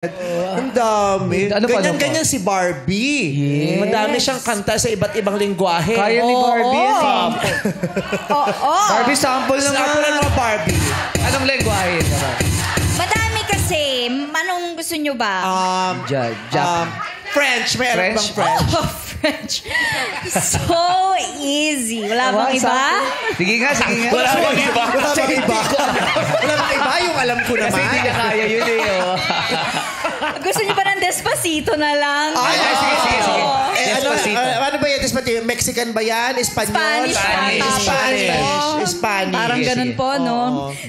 Ang dami. Ano pa, Ganyan-ganyan si Barbie. Yes. Madami siyang kanta sa iba't ibang lingwahe. Kaya ni Barbie yan eh. Oo. Barbie, sample naman. Sample ng mga Barbie. Anong lengguwahe? Madami kasi. Anong gusto nyo ba? French. May alam bang French? Oh, French. So easy. Wala bang iba? Sige nga. Wala bang iba? Wala bang iba yung alam ko naman. Kasi hindi niya kaya yun eh. Oh. Gusto nyo ba ng Despacito na lang? Sige. Despacito. Ano ba yan? Despacito? Mexican ba yan? Espanyol? Spanish. Parang ganun po, no?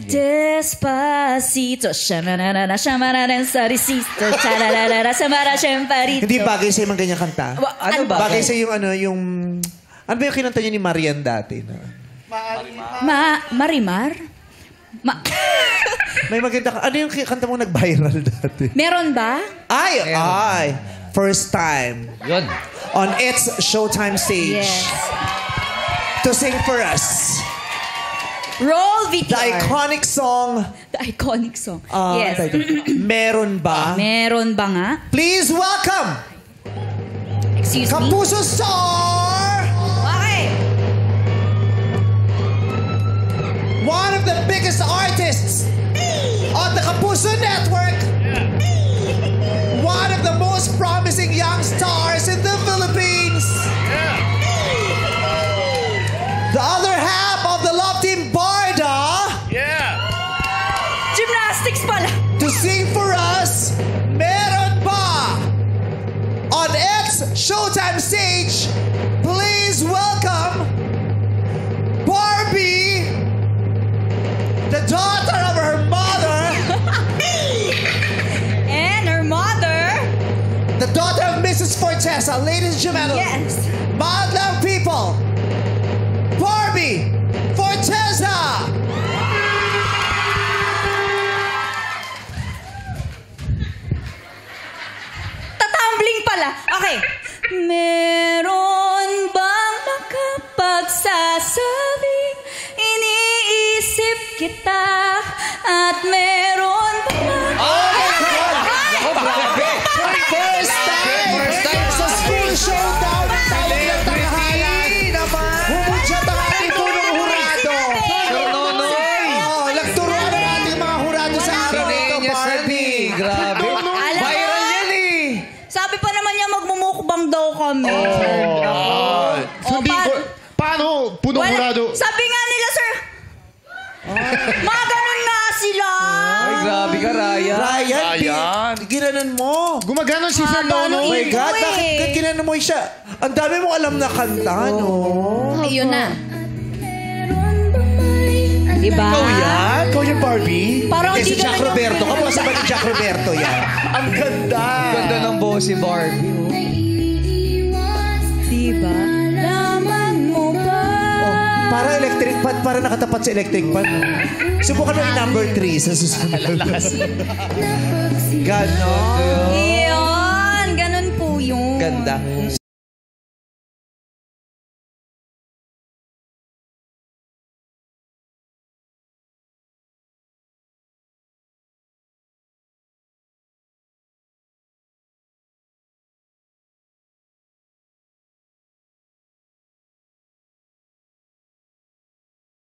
Despacito. Shamarana, shamarana, sarisito. Chararara, samara, champarito. Hindi bagay sa mga ganyan kanta. Ano ba? Bagay sa yung yung... Ano ba yung kinanta niya ni Marian dati? Na? Marimar? May maganda ka. Ano yung kanta mong nag-viral dati? Meron ba? Ay. First time. Yun. On It's Showtime stage. Yes. To sing for us. Roll VTR. The iconic song. The iconic song. Yes. Meron ba? Meron ba nga? Please welcome Excuse me? Kapuso Star! Okay. One of the biggest artists on the Kapuso Network. One of the most promising young stars in the Philippines. The other half of the love team Barda. Gymnastics pala. To sing for us, Meron Ba? On X Showtime stage, please welcome Barbie, the daughter of her mother, And her mother. the daughter of Mrs. Fortesa. Ladies and gentlemen, Yes. Madlang people, Barbie Fortesa! Tatambling pala. Okay. Meron bang makapagsasabing iniisip kita at meron bang First time sa school showdown tayo ng tanghalan. Humudsyat ang ating punong hurado. Nagturuan ang ating mga hurado sa araw ito, Barbie. Grabe. Alam mo, Viral yan eh. sabi pa naman niya magmumukbang daw kami. Paano? Punong hurado. Sabi nga nila, sir. Mga ganun nga sila. Ay, grabe ka, Ryan. Ryan, ginanon mo. Gumagano si Sir Nono. Oh my Ito God, eh. bakit ginanon mo siya? Ang dami mo alam na kanta, no? Ayun na. Diba? Ikaw yan? Ikaw yung Barbie? Parang si di ka Jack na- Roberto. Kamusta ba ni Jack Roberto yan? Ang ganda. Ganda ng boss si Barbie. Oh. Diba? Laman mo ba? Para electric pan, para nakatapat sa electric pan. Subukan mo yung number 3 sa susunod. Ganon. Iyon. Ganun po yun. Ganda.